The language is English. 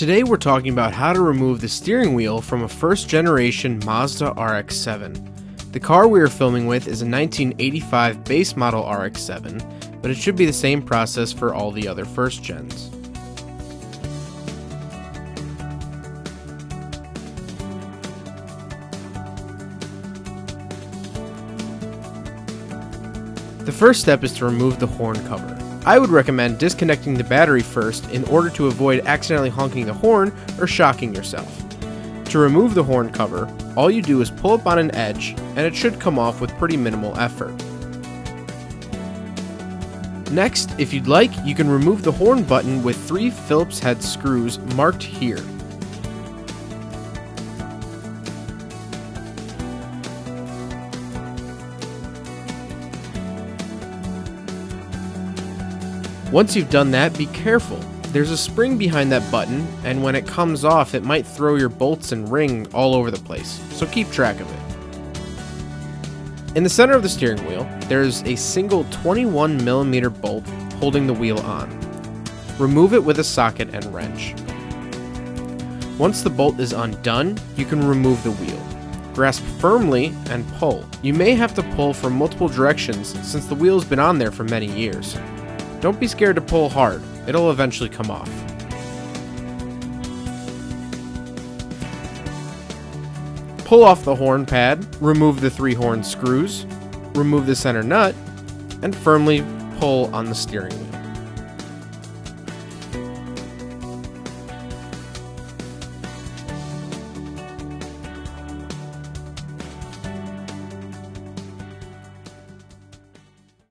Today we're talking about how to remove the steering wheel from a first generation Mazda Rx-7. The car we are filming with is a 1985 base model Rx-7, but it should be the same process for all the other first gens. The first step is to remove the horn cover. I would recommend disconnecting the battery first in order to avoid accidentally honking the horn or shocking yourself. To remove the horn cover, all you do is pull up on an edge and it should come off with pretty minimal effort. Next, if you'd like, you can remove the horn button with 3 Phillips head screws marked here. Once you've done that, be careful. There's a spring behind that button, and when it comes off, it might throw your bolts and ring all over the place, so keep track of it. In the center of the steering wheel, there's a single 21mm bolt holding the wheel on. Remove it with a socket and wrench. Once the bolt is undone, you can remove the wheel. Grasp firmly and pull. You may have to pull from multiple directions since the wheel's been on there for many years. Don't be scared to pull hard, it'll eventually come off. Pull off the horn pad, remove the 3 horn screws, remove the center nut, and firmly pull on the steering wheel.